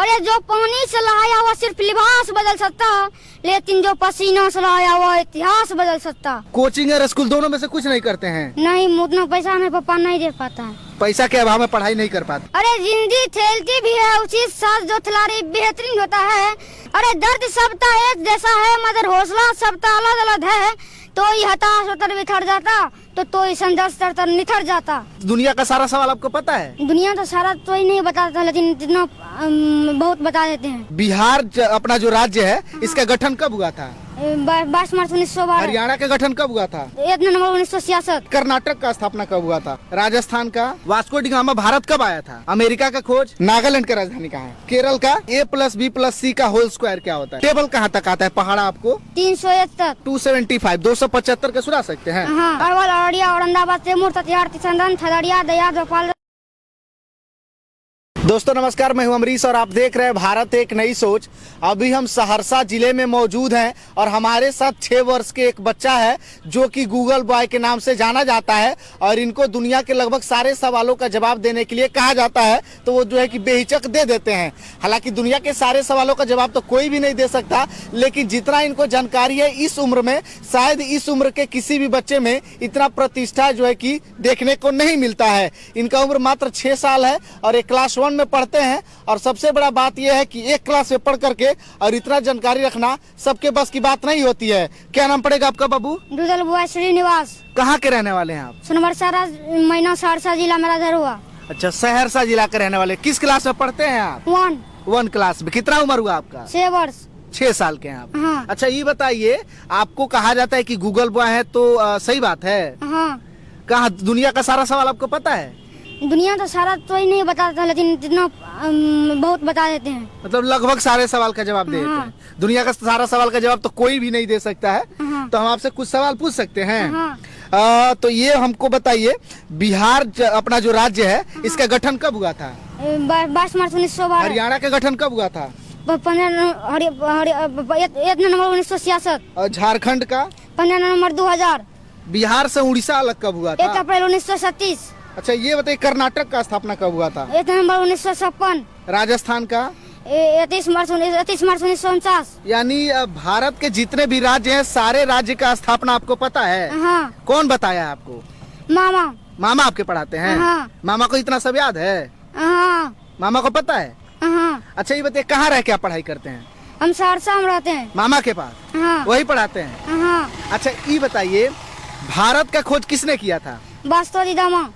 अरे जो पानी से लाया हुआ सिर्फ लिबास बदल सकता, लेकिन जो पसीना से लाया हुआ इतिहास बदल सकता। कोचिंग और स्कूल दोनों में से कुछ नहीं करते हैं? नहीं, उतना पैसा नहीं पापा नहीं दे पाता है। पैसा के अभाव में पढ़ाई नहीं कर पाते? अरे जिंदगी खेलती भी है, उसी साथ जो खिलाड़ी बेहतरीन होता है। अरे दर्द सबका एक जैसा है, मगर हौसला सबका अलग अलग है। तो ही हताश होकर बिखर जाता, तो ही संघर्ष करता निखर जाता। दुनिया का सारा सवाल आपको पता है? दुनिया तो सारा तो ही नहीं बताता, लेकिन जितना बहुत बता देते हैं। बिहार अपना जो राज्य है, इसका गठन कब हुआ था? 22 मार्च 1912। हरियाणा का गठन कब हुआ था? 1 नवंबर 1966। कर्नाटक का स्थापना कब हुआ था? राजस्थान का? वास्को डी गामा भारत कब आया था? अमेरिका का खोज? नागालैंड का राजधानी कहाँ है? केरल का A+B+C का होल स्क्वायर क्या होता है? टेबल कहाँ तक आता है पहाड़ा आपको? 301 तक। 275, 275 का सुना सकते हैं? हाँ। अरवल, अररिया, औरंगाबाद, तैमूर, कटिहार, किशनगंज, खगड़िया, दया, भोपाल। दोस्तों नमस्कार, मैं हूं अमरीश और आप देख रहे हैं भारत एक नई सोच। अभी हम सहरसा जिले में मौजूद हैं और हमारे साथ 6 वर्ष के एक बच्चा है जो कि गूगल बॉय के नाम से जाना जाता है और इनको दुनिया के लगभग सारे सवालों का जवाब देने के लिए कहा जाता है, तो वो जो है कि बेहिचक दे देते हैं। हालांकि दुनिया के सारे सवालों का जवाब तो कोई भी नहीं दे सकता, लेकिन जितना इनको जानकारी है इस उम्र में, शायद इस उम्र के किसी भी बच्चे में इतना प्रतिष्ठा जो है कि देखने को नहीं मिलता है। इनका उम्र मात्र 6 साल है और एक क्लास 1 में पढ़ते हैं। और सबसे बड़ा बात यह है कि एक क्लास में पढ़ करके और इतना जानकारी रखना सबके बस की बात नहीं होती है। क्या नाम पड़ेगा आपका बाबू? डूडल बुआ श्रीनिवास। कहाँ के रहने वाले हैं आप? सोनबरसा मैना सहरसा जिला मेरा घर हुआ। अच्छा, सहरसा जिला के रहने वाले। किस क्लास में पढ़ते हैं आप? 1 क्लास में। कितना उम्र हुआ आपका? 6 वर्ष। 6 साल के हैं आप। हाँ। अच्छा ये बताइए, आपको कहा जाता है कि गूगल बॉय है, तो सही बात है? हाँ। कहा दुनिया का सारा सवाल आपको पता है? दुनिया तो सारा तो ही नहीं बताता, लेकिन जितना बहुत बता देते हैं। मतलब लगभग सारे सवाल का जवाब दे देते हैं। दुनिया का सारा सवाल का जवाब तो कोई भी नहीं दे सकता है। हाँ। तो हम आपसे कुछ सवाल पूछ सकते हैं? हाँ। तो ये हमको बताइए, बिहार अपना जो राज्य है, इसका गठन कब हुआ था? 22 मार्च 1912। हरियाणा का गठन कब हुआ था? 1 नवंबर 1966। और झारखंड का? 15 नवंबर 2000। बिहार से उड़ीसा अलग कब हुआ 1 था? अप्रैल 1937। अच्छा ये बताइए, कर्नाटक का स्थापना कब हुआ था? 1 नवंबर 1956। राजस्थान का? 31 मार्च 1949। यानी भारत के जितने भी राज्य हैं, सारे राज्य का स्थापना आपको पता है? हाँ। कौन बताया आपको? मामा। मामा आपके पढ़ाते हैं? हाँ। मामा को इतना सब याद है? हाँ। मामा को पता है? हाँ। अच्छा ये बताइए, कहाँ रह के आप पढ़ाई करते हैं? हम सहरसा में रहते हैं। मामा के पास? हाँ। वही पढ़ाते हैं? हाँ। अच्छा ये बताइए, भारत का खोज किसने किया था? Vasco D gamma.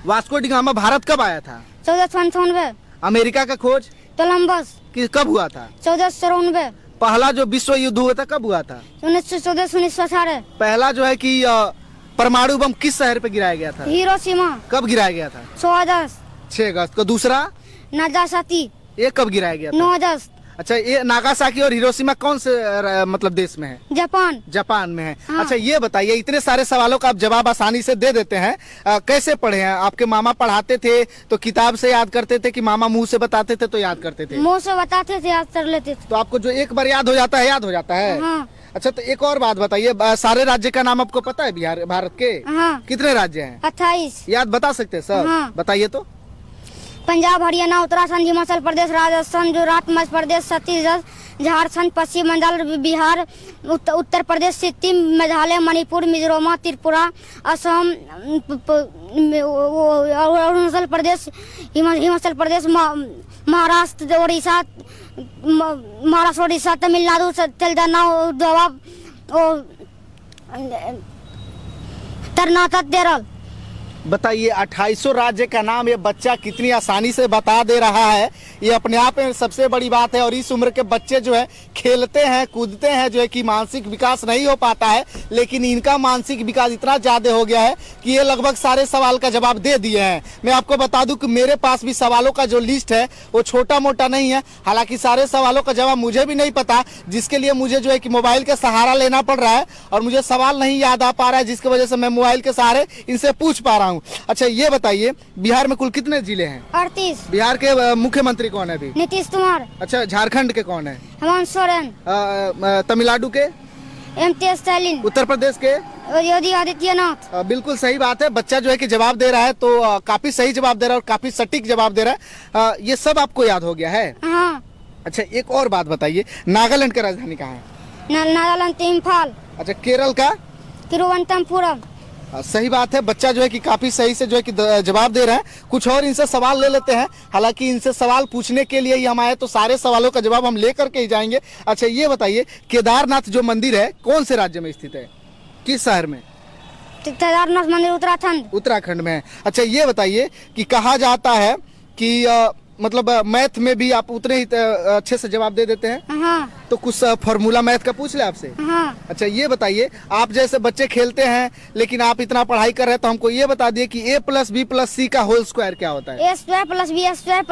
Vasco D gamma Bharat कब आया था? 1495। अमेरिका का खोज कोलंबस। कब हुआ था? 1494। पहला जो विश्व युद्ध हुआ था कब हुआ था? 1914-1918। पहला जो है कि परमाणु बम किस शहर पे गिराया गया था? हिरोशिमा। कब गिराया गया था? 6 अगस्त। 6 अगस्त को। दूसरा? नागासाकी। ये कब गिराया गया था? 9 अगस्त। अच्छा, ये नागासाकी और हिरोशिमा कौन से मतलब देश में है? जापान। जापान में है। हाँ। अच्छा ये बताइए, इतने सारे सवालों का आप जवाब आसानी से दे देते हैं, कैसे पढ़े हैं? आपके मामा पढ़ाते थे तो किताब से याद करते थे कि मामा मुंह से बताते थे तो याद करते थे? मुँह से बताते थे, याद कर लेते थे। तो आपको जो एक बार याद हो जाता है, याद हो जाता है? हाँ। अच्छा तो एक और बात बताइए, सारे राज्य का नाम आपको पता है बिहार भारत के? हाँ। कितने राज्य हैं? 28। याद बता सकते हैं सर? हाँ। बताइए तो। पंजाब, हरियाणा, उत्तराखंड, हिमाचल प्रदेश, राजस्थान, गुजरात, मध्य प्रदेश, छत्तीसगढ़, झारखंड, पश्चिम बंगाल, बिहार, उत्तर प्रदेश, सिक्किम, मेघालय, मणिपुर, मिजोरम, त्रिपुरा, असम, अरुणाचल प्रदेश, हिमाचल प्रदेश, महाराष्ट्र, उड़ीसा, तमिलनाडु, तेलंगाना, गोवा, कर्नाटक, केरल। बताइए, 2800 राज्य का नाम ये बच्चा कितनी आसानी से बता दे रहा है। ये अपने आप में सबसे बड़ी बात है। और इस उम्र के बच्चे जो है खेलते हैं, कूदते हैं, जो है कि मानसिक विकास नहीं हो पाता है, लेकिन इनका मानसिक विकास इतना ज्यादा हो गया है कि ये लगभग सारे सवाल का जवाब दे दिए हैं। मैं आपको बता दूं कि मेरे पास भी सवालों का जो लिस्ट है वो छोटा मोटा नहीं है। हालांकि सारे सवालों का जवाब मुझे भी नहीं पता, जिसके लिए मुझे जो है कि मोबाइल का सहारा लेना पड़ रहा है और मुझे सवाल नहीं याद आ पा रहा है, जिसकी वजह से मैं मोबाइल के सहारे इनसे पूछ पा रहा हूँ। अच्छा ये बताइए, बिहार में कुल कितने जिले हैं? 38। बिहार के मुख्यमंत्री कौन है अभी? नीतीश कुमार। अच्छा, झारखंड के कौन है? हेमंत सोरेन। तमिलनाडु के? MT Stalin. उत्तर प्रदेश के? योगी आदित्यनाथ। बिल्कुल सही बात है। बच्चा जो है कि जवाब दे रहा है तो काफी सही जवाब दे रहा है और काफी सटीक जवाब दे रहा है। ये सब आपको याद हो गया है? हाँ। अच्छा, एक और बात बताइए, नागालैंड का राजधानी कहाँ है? नागालैंड इम्फाल। अच्छा, केरल का? तिरुवनंतपुरम। सही बात है, बच्चा जो है कि काफी सही से जो है कि जवाब दे रहा है। कुछ और इनसे सवाल ले लेते हैं, हालांकि इनसे सवाल पूछने के लिए ही हम आए, तो सारे सवालों का जवाब हम लेकर के ही जाएंगे। अच्छा, ये बताइए, केदारनाथ जो मंदिर है कौन से राज्य में स्थित है, किस शहर में? केदारनाथ मंदिर उत्तराखंड। उत्तराखंड में है। अच्छा, ये बताइए कि कहा जाता है कि मतलब मैथ में भी आप उतने ही अच्छे से जवाब दे देते हैं। हाँ। तो कुछ फॉर्मूला मैथ का पूछ ले आपसे। हाँ। अच्छा, ये बताइए, आप जैसे बच्चे खेलते हैं लेकिन आप इतना पढ़ाई कर रहे हैं, तो हमको ये बता दिए कि a + b + c का होल स्क्वायर क्या होता है? a² + b² + c² +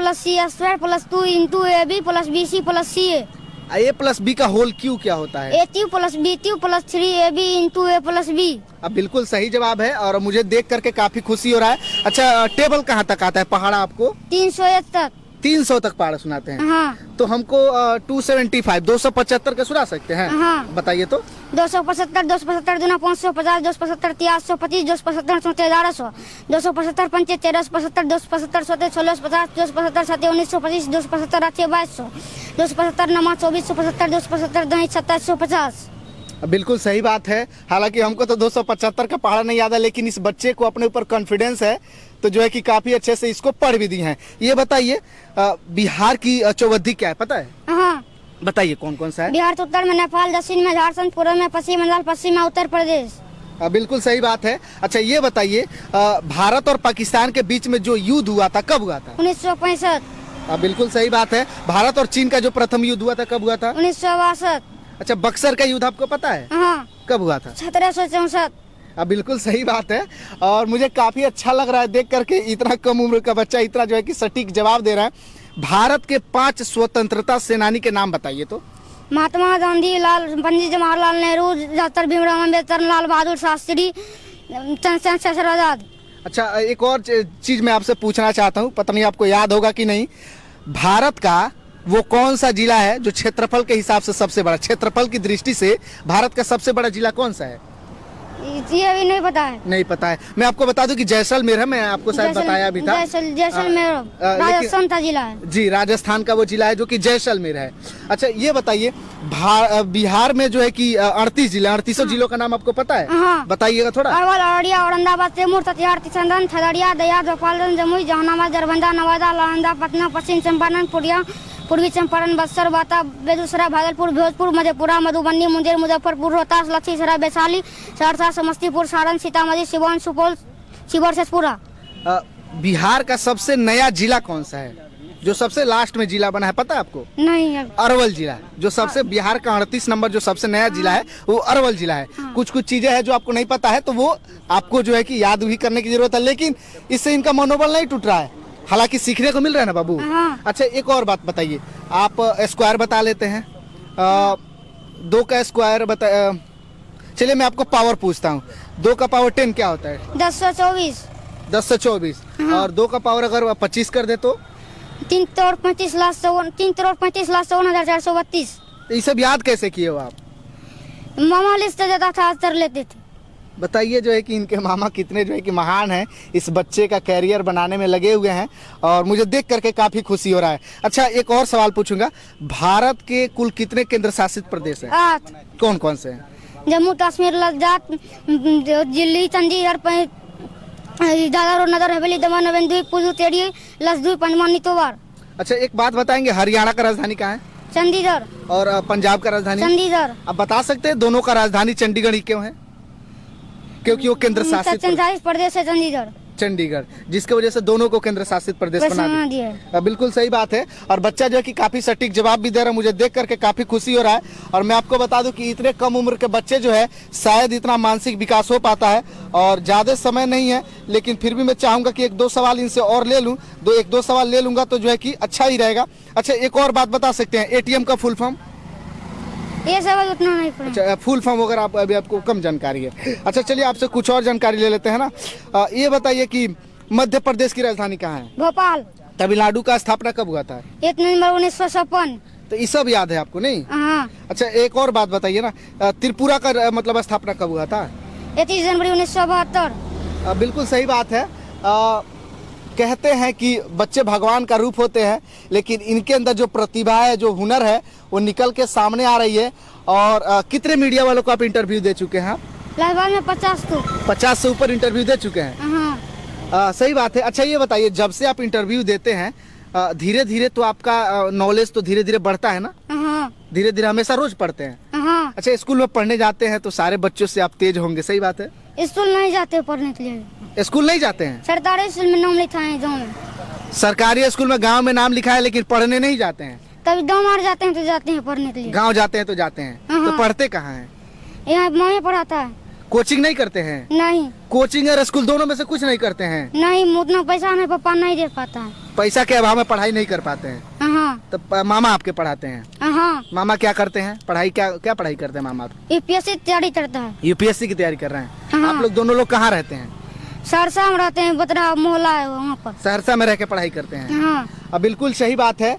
2 × ab + bc + ca। a + b का होल क्यू क्या होता है? a³ + b³ + 3ab × a + b। अब बिल्कुल सही जवाब है और मुझे देख करके काफी खुशी हो रहा है। अच्छा, टेबल कहाँ तक आता है पहाड़ा आपको? 301 तक। 300 तक पहाड़ सुनाते हैं। हाँ। तो हमको 275 275 का सुना सकते हैं? हाँ। बताइए तो। 275 275 दूना 550 275 325 275 चौथे 1100 275 पंचे 1375 275 सोते 1650 275 सते 1925 275 आठे 2200 275 नमा 2475 275 दही 2750। बिल्कुल सही बात है, हालांकि हमको तो 275 का पहाड़ा नहीं याद है, लेकिन इस बच्चे को अपने ऊपर कॉन्फिडेंस है, तो जो है कि काफी अच्छे से इसको पढ़ भी दी हैं। ये बताइए, बिहार की चौवध्दी क्या है, पता है? हाँ। बताइए कौन कौन सा है? बिहार तो उत्तर में, नेपाल दक्षिण में, झारखंड पूर्व में, पश्चिम बंगाल पश्चिम में, उत्तर प्रदेश। बिल्कुल सही बात है। अच्छा, ये बताइए, भारत और पाकिस्तान के बीच में जो युद्ध हुआ था कब हुआ था? 1965। बिल्कुल सही बात है। भारत और चीन का जो प्रथम युद्ध हुआ था कब हुआ था? 1962। अच्छा, बक्सर का युद्ध आपको पता है? हाँ। कब हुआ था? 1764। बिल्कुल सही बात है और मुझे काफी अच्छा लग रहा है देख करके, इतना कम उम्र का बच्चा इतना जो है कि सटीक जवाब दे रहा है। भारत के 5 स्वतंत्रता सेनानी के नाम बताइए तो। महात्मा गांधी, पंडित जवाहरलाल नेहरू, डॉक्टर भीमराव अम्बेडकर, लाल बहादुर शास्त्री, चंद्रशेखर आजाद। अच्छा, एक और चीज मैं आपसे पूछना चाहता हूँ, पता नहीं आपको याद होगा कि नहीं, भारत का वो कौन सा जिला है जो क्षेत्रफल के हिसाब से सबसे बड़ा, क्षेत्रफल की दृष्टि से भारत का सबसे बड़ा जिला कौन सा है? ये अभी नहीं पता है। नहीं पता है। मैं आपको बता दूं कि जैसलमेर है, मैं आपको शायद बताया भी था। जैसलमेर राजस्थान का जिला है। जी, राजस्थान का वो जिला है जो कि जैसलमेर है। अच्छा, ये बताइए, बिहार में जो है कि 38 जिले, 38 जिलों का नाम आपको पता है? हाँ। बताइएगा थोड़ा। अरवल, अररिया, औरंगाबाद, कैमूर, कटिहार, किशनगंज, खगड़िया, दया, गोपालगंज, जमुई, जहानाबाद, दरभंगा, नवादा, नालंदा, पटना, पश्चिम चंपारण, पूर्णिया, पूर्वी चंपारण, बक्सर, बांका, बेगूसराय, भागलपुर, भोजपुर, मधेपुरा, मधुबनी, मुंगेर, मुजफ्फरपुर, रोहतास, लखीसराय, वैशाली, सहरसा, समस्तीपुर, सारण, सीतामढ़ी, सिवान, सुपौल, शिवहर, शेखपुरा। बिहार का सबसे नया जिला कौन सा है, जो सबसे लास्ट में जिला बना है, पता है आपको? नहीं है। अरवल जिला, जो सबसे बिहार का 38 नंबर जो सबसे नया जिला है वो अरवल जिला है। कुछ कुछ चीजें हैं जो आपको नहीं पता है, तो वो आपको जो है कि याद भी करने की जरूरत है, लेकिन इससे इनका मनोबल नहीं टूट रहा है, हालांकि सीखने को मिल रहा है ना बाबू। हाँ। अच्छा, एक और बात बताइए, आप स्क्वायर बता लेते हैं, 2 का स्क्वायर बता, चलिए मैं आपको पावर पूछता हूँ, 2 का पावर 10 क्या होता है? 1024। 1024। और 2 का पावर अगर 25 कर दे तो? 3 करोड़ 35 लाख 54,432। ये सब याद कैसे किए हो आप? मामा लिस्ट देता था, कर लेते थे। बताइए जो है कि इनके मामा कितने जो है कि महान हैं, इस बच्चे का कैरियर बनाने में लगे हुए हैं और मुझे देख करके काफी खुशी हो रहा है। अच्छा, एक और सवाल पूछूंगा, भारत के कुल कितने केंद्र शासित प्रदेश हैं? 8। कौन कौन से हैं? जम्मू कश्मीर, लद्दाख, दिल्ली, चंडीगढ़, दादर नगर हवेली, दमन एवं द्वीप, पुडुचेरी, लक्षद्वीप, अंडमान निकोबार। अच्छा, एक बात बताएंगे, हरियाणा का राजधानी कहाँ है? चंडीगढ़। और पंजाब का राजधानी? चंडीगढ़। आप बता सकते हैं दोनों का राजधानी चंडीगढ़ ही क्यों है? क्योंकि वो केंद्र शासित प्रदेश है चंडीगढ़, चंडीगढ़, जिसकी वजह से दोनों को केंद्र शासित प्रदेश बना दिया। बिल्कुल सही बात है और बच्चा जो है कि काफी सटीक जवाब भी दे रहा है, मुझे देख करके काफी खुशी हो रहा है। और मैं आपको बता दूं कि इतने कम उम्र के बच्चे जो है शायद इतना मानसिक विकास हो पाता है, और ज्यादा समय नहीं है, लेकिन फिर भी मैं चाहूंगा कि 1-2 सवाल इनसे और ले लूं, 1-2 सवाल ले लूंगा तो जो है कि अच्छा ही रहेगा। अच्छा, एक और बात बता सकते हैं, ATM का फुल फॉर्म? ये सब उतना नहीं पता। अच्छा, फुल फॉर्म वगैरह आप अभी आपको कम जानकारी है। अच्छा, चलिए आपसे कुछ और जानकारी ले लेते हैं ना। ये बताइए कि मध्य प्रदेश की राजधानी कहाँ है? भोपाल। तमिलनाडु का स्थापना कब हुआ था? 1 नवंबर 1956। तो ये सब याद है आपको नहीं? हाँ। अच्छा, एक और बात बताइए ना, त्रिपुरा का मतलब स्थापना कब हुआ था? 31 जनवरी 1972। बिल्कुल सही बात है। कहते हैं कि बच्चे भगवान का रूप होते हैं, लेकिन इनके अंदर जो प्रतिभा है, जो हुनर है, वो निकल के सामने आ रही है। और कितने मीडिया वालों को आप इंटरव्यू दे चुके हैं? लगभग में 50 से ऊपर इंटरव्यू दे चुके हैं। हाँ। सही बात है। अच्छा ये बताइए, जब से आप इंटरव्यू देते हैं धीरे धीरे तो आपका नॉलेज तो धीरे धीरे बढ़ता है ना? हाँ। धीरे धीरे हमेशा रोज पढ़ते हैं? हाँ। अच्छा, स्कूल में पढ़ने जाते हैं तो सारे बच्चों से आप तेज होंगे, सही बात है? स्कूल नहीं जाते पढ़ने के लिए। स्कूल नहीं जाते हैं? सरकारी स्कूल में नाम लिखा है गाँव में। सरकारी स्कूल में गांव में नाम लिखा है, लेकिन पढ़ने नहीं जाते हैं? कभी गाँव मार जाते हैं तो जाते हैं पढ़ने के लिए। गांव जाते हैं तो जाते हैं। हाँ। तो पढ़ते कहाँ हैं? यहाँ मम्मी पढ़ाता है। कोचिंग नहीं करते हैं? नहीं। कोचिंग और स्कूल दोनों में से कुछ नहीं करते हैं? नहीं, उतना पैसा नहीं, पापा नहीं दे पाता है। पैसा के अभाव में पढ़ाई नहीं कर पाते हैं? हाँ। तो मामा आपके पढ़ाते हैं? हाँ। मामा क्या करते हैं? पढ़ाई क्या पढ़ाई करते हैं मामा? यूपीएससी तैयारी करता है। यूपीएससी की तैयारी कर रहे हैं। हाँ। आप लोग दोनों लोग कहाँ रहते हैं? सहरसा में रहते हैं, बतरा मोहल्ला है वहाँ पर। सहरसा में रह के पढ़ाई करते हैं? हाँ। बिल्कुल सही बात है।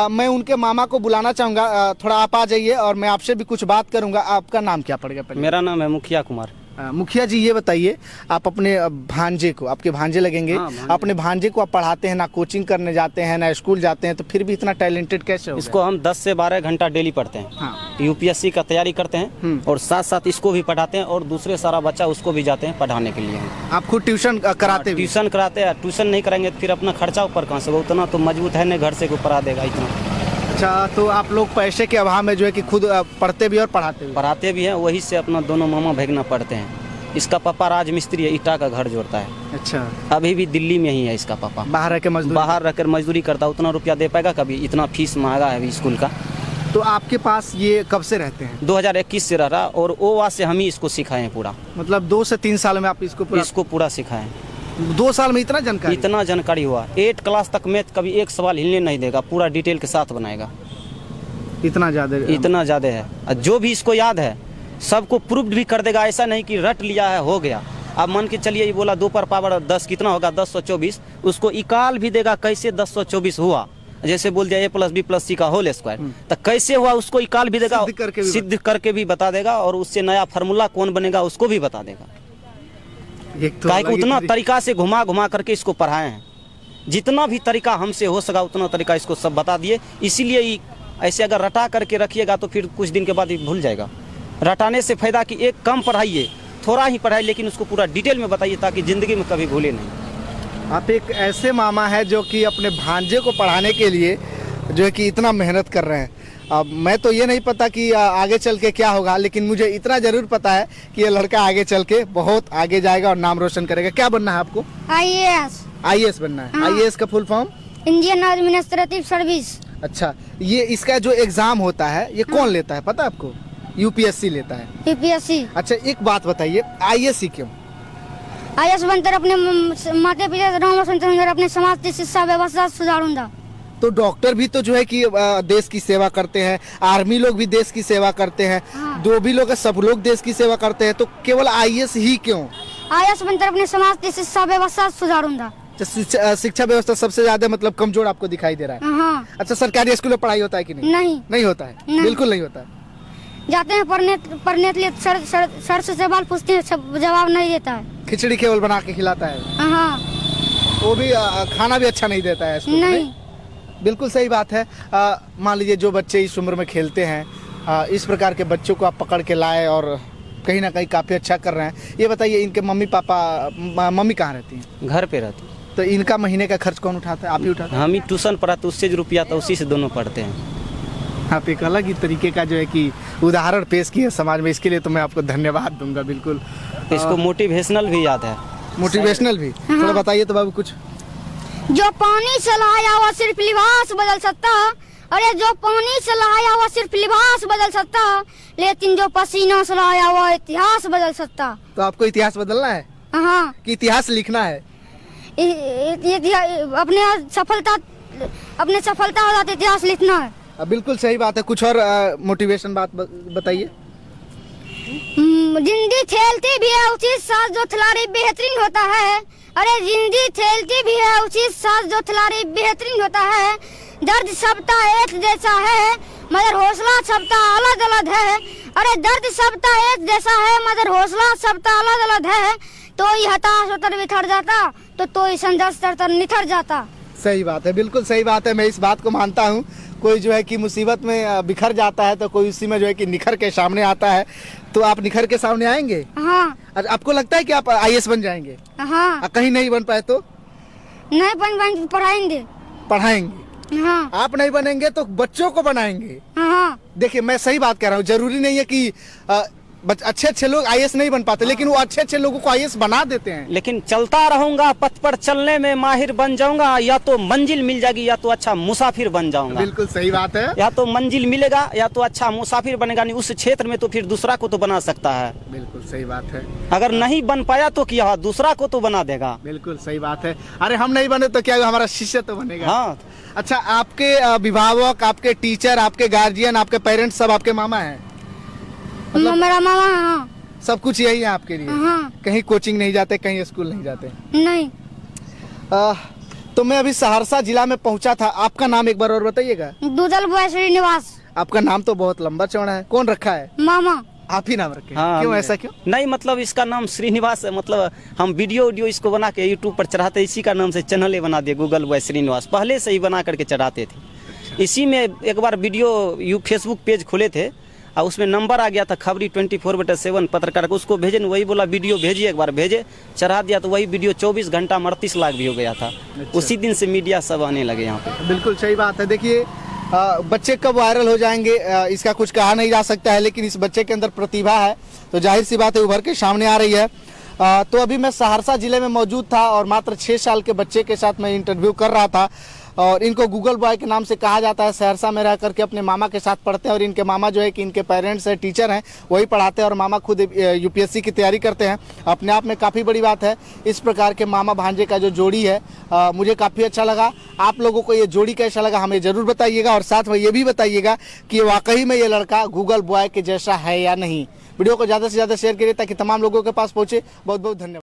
मैं उनके मामा को बुलाना चाहूंगा, थोड़ा आप आ जाइए और मैं आपसे भी कुछ बात करूंगा। आपका नाम क्या पड़ गया पहले? मेरा नाम है मुखिया कुमार। मुखिया जी, ये बताइए, आप अपने भांजे को, आपके भांजे लगेंगे, हाँ, भांजे। अपने भांजे को आप पढ़ाते हैं, ना कोचिंग करने जाते हैं ना स्कूल जाते हैं, तो फिर भी इतना टैलेंटेड कैसे हो गए? इसको हम 10 से 12 घंटा डेली पढ़ते हैं। हाँ। यूपीएससी का तैयारी करते हैं और साथ साथ इसको भी पढ़ाते हैं और दूसरे सारा बच्चा उसको भी जाते हैं पढ़ाने के लिए। आप खुद ट्यूशन कराते भी? ट्यूशन कराते हैं। ट्यूशन नहीं कराएंगे तो फिर अपना खर्चा ऊपर कहाँ से होगा? उतना तो मजबूत है नहीं, घर से ऊपर आ देगा इतना। अच्छा, तो आप लोग पैसे के अभाव में जो है कि खुद पढ़ते भी और पढ़ाते भी हैं, वही से अपना दोनों मामा भगना पढ़ते हैं। इसका पापा राज मिस्त्री है, ईटा का घर जोड़ता है। अच्छा। अभी भी दिल्ली में ही है इसका पापा। बाहर रहकर मजदूरी करता, उतना रुपया दे पाएगा कभी? इतना फीस महंगा है अभी स्कूल का। तो आपके पास ये कब से रहते हैं? 2021 से रह रहा, और ओवा से हम ही इसको सिखाए हैं पूरा। मतलब 2 से 3 साल में आप इसको पूरा सिखाए? 2 साल में इतना जानकारी हुआ। 8 क्लास तक मैथ कभी एक सवाल हिलने नहीं देगा, पूरा डिटेल के साथ बनाएगा। इतना ज्यादा है। जो भी इसको याद है सबको प्रूफ भी कर देगा। ऐसा नहीं कि रट लिया है हो गया। अब मान के चलिए, ये बोला 2 पर पावर 10 कितना होगा? 1024। उसको इकाल भी देगा कैसे 1024 हुआ। जैसे बोल दिया a+b+c का होल स्क्वायर, तो कैसे हुआ उसको इकाल भी देगा, सिद्ध करके भी बता देगा, और उससे नया फार्मूला कौन बनेगा उसको भी बता देगा। तो उतना तरीका से घुमा घुमा करके इसको पढ़ाए हैं। जितना भी तरीका हमसे हो सका उतना तरीका इसको सब बता दिए। इसीलिए ऐसे अगर रटा करके रखिएगा तो फिर कुछ दिन के बाद भूल जाएगा। रटाने से फायदा कि एक कम पढ़ाइए, थोड़ा ही पढ़ाइए, लेकिन उसको पूरा डिटेल में बताइए ताकि जिंदगी में कभी भूले नहीं। आप एक ऐसे मामा है जो कि अपने भांजे को पढ़ाने के लिए जो है कि इतना मेहनत कर रहे हैं। अब मैं तो ये नहीं पता कि आगे चल के क्या होगा, लेकिन मुझे इतना जरूर पता है कि ये लड़का आगे चल के बहुत आगे जाएगा और नाम रोशन करेगा। क्या बनना है आपको? IAS बनना है। हाँ। IAS का full form? Indian administrative service. अच्छा, ये इसका जो एग्जाम होता है ये कौन लेता है पता है आपको? UPSC लेता है। UPSC। अच्छा, एक बात बताइए, IAS क्यों? IAS बनकर अपने माता पिता नाम रोशन करूंगा, अपने समाज की शिक्षा व्यवस्था सुधारूंगा। तो डॉक्टर भी तो जो है कि देश की सेवा करते हैं, आर्मी लोग भी देश की सेवा करते हैं। हाँ। जो भी लोग सब लोग देश की सेवा करते हैं, तो केवल IAS ही क्यों? IAS बनकर अपने समाज की शिक्षा व्यवस्था सुधारूंगा। शिक्षा व्यवस्था सबसे ज्यादा मतलब कमजोर आपको दिखाई दे रहा है? हाँ। अच्छा, सरकारी स्कूल में पढ़ाई होता है कि नहीं? नहीं होता है। नहीं। बिल्कुल नहीं होता है। जाते हैं पढ़ने के लिए, सर से सवाल पूछते हैं, जवाब नहीं देता है। खिचड़ी केवल बना के खिलाता है। हाँ। वो भी खाना भी अच्छा नहीं देता है स्कूल में। नहीं। बिल्कुल सही बात है। मान लीजिए जो बच्चे इस उम्र में खेलते हैं, इस प्रकार के बच्चों को आप पकड़ के लाए और कहीं ना कहीं काफी अच्छा कर रहे हैं। ये बताइए, इनके मम्मी कहाँ रहती हैं? घर पे रहती। तो इनका महीने का खर्च कौन उठाता है? आप ही उठाते हैं? हम ही ट्यूशन पढ़ाते, उससे जो रुपया था उसी से दोनों पढ़ते हैं। आप एक अलग ही तरीके का जो है कि उदाहरण पेश किए समाज में, इसके लिए तो मैं आपको धन्यवाद दूंगा। बिल्कुल। इसको मोटिवेशनल भी याद है। मोटिवेशनल भी थोड़ा बताइए तो बाबू कुछ। जो पानी से लहाया हुआ सिर्फ लिबास बदल सकता, अरे जो पानी से लहाया हुआ सिर्फ लिबास बदल सकता, लेकिन जो पसीना से लहाया हुआ इतिहास बदल सकता। तो आपको इतिहास बदलना है? हाँ। कि इतिहास लिखना है? अपने सफलता हो जाते इतिहास लिखना है। बिल्कुल सही बात है। कुछ और मोटिवेशन बात बताइए। जिंदगी खेलती भी है उचित साथ जो खिलाड़ी बेहतरीन होता है। अरे जिंदगी खेलती भी है उचित साथ जो खिलाड़ी बेहतरीन होता है। दर्द सबका एक जैसा है मगर हौसला सबका अलग अलग है। अरे दर्द सबका एक जैसा है मगर हौसला सबका अलग अलग है। तो ही हताश होकर बिखर जाता, तो ही संघर्ष कर निखर जाता। सही बात है, बिल्कुल सही बात है। मैं इस बात को मानता हूँ, कोई जो है कि मुसीबत में बिखर जाता है तो कोई उसी में जो है कि निखर के सामने आता है। तो आप निखर के सामने आएंगे? हाँ। अच्छा, आपको लगता है कि आप IAS बन जाएंगे? हाँ। कहीं नहीं बन पाए तो नहीं बन पढ़ाएंगे। पढ़ाएंगे। हाँ। आप नहीं बनेंगे तो बच्चों को बनाएंगे। हाँ। देखिए, मैं सही बात कह रहा हूँ, जरूरी नहीं है कि अच्छे लोग IAS नहीं बन पाते, लेकिन वो अच्छे लोगों को IAS बना देते हैं। लेकिन चलता रहूंगा, पथ पर चलने में माहिर बन जाऊंगा, या तो मंजिल मिल जाएगी या तो अच्छा मुसाफिर बन जाऊंगा। बिल्कुल सही बात है। या तो मंजिल मिलेगा या तो अच्छा मुसाफिर बनेगा, नहीं उस क्षेत्र में तो फिर दूसरा को तो बना सकता है। बिल्कुल सही बात है। अगर नहीं बन पाया तो क्या, दूसरा को तो बना देगा। बिल्कुल सही बात है। अरे हम नहीं बने तो क्या, हमारा शिष्य तो बनेगा। हाँ। अच्छा, आपके अभिभावक, आपके टीचर, आपके गार्जियन, आपके पेरेंट्स सब आपके मामा हैं? मेरा मामा। हाँ। सब कुछ यही है आपके लिए? हाँ। कहीं कोचिंग नहीं जाते, कहीं स्कूल नहीं जाते? नहीं। तो मैं अभी सहरसा जिला में पहुंचा था। आपका नाम एक बार और बताइएगा। दूधल बुआ श्रीनिवास। आपका नाम तो बहुत लंबा चौड़ा है, कौन रखा है? मामा। आप ही नाम रखे? हाँ, क्यों, ऐसा क्यों? नहीं मतलब इसका नाम श्रीनिवास है, मतलब हम वीडियो इसको बना के यूट्यूब पर चढ़ाते, इसी का नाम से चैनल ही बना दिए, गूगल बॉय श्रीनिवास। पहले से ही बना करके चढ़ाते थे। इसी में एक बार वीडियो फेसबुक पेज खोले थे और उसमें नंबर आ गया था खबरी 24/7 पत्रकार को, उसको भेजे, वही बोला वीडियो भेजिए, एक बार भेजे, चढ़ा दिया तो वही वीडियो 24 घंटा 38 लाख भी हो गया था। उसी दिन से मीडिया सब आने लगे यहाँ पे। बिल्कुल सही बात है। देखिए, बच्चे कब वायरल हो जाएंगे इसका कुछ कहा नहीं जा सकता है, लेकिन इस बच्चे के अंदर प्रतिभा है तो जाहिर सी बात है उभर के सामने आ रही है। तो अभी मैं सहरसा जिले में मौजूद था और मात्र 6 साल के बच्चे के साथ मैं इंटरव्यू कर रहा था और इनको गूगल बॉय के नाम से कहा जाता है। सहरसा में रह करके अपने मामा के साथ पढ़ते हैं और इनके मामा जो है कि इनके पेरेंट्स है, टीचर हैं, वही पढ़ाते हैं और मामा खुद UPSC की तैयारी करते हैं। अपने आप में काफ़ी बड़ी बात है। इस प्रकार के मामा भांजे का जो जोड़ी है मुझे काफ़ी अच्छा लगा। आप लोगों को ये जोड़ी कैसा लगा हमें ज़रूर बताइएगा और साथ में ये भी बताइएगा कि वाकई में ये लड़का गूगल बॉय के जैसा है या नहीं। वीडियो को ज़्यादा से ज़्यादा शेयर करिए ताकि तमाम लोगों के पास पहुँचे। बहुत बहुत धन्यवाद।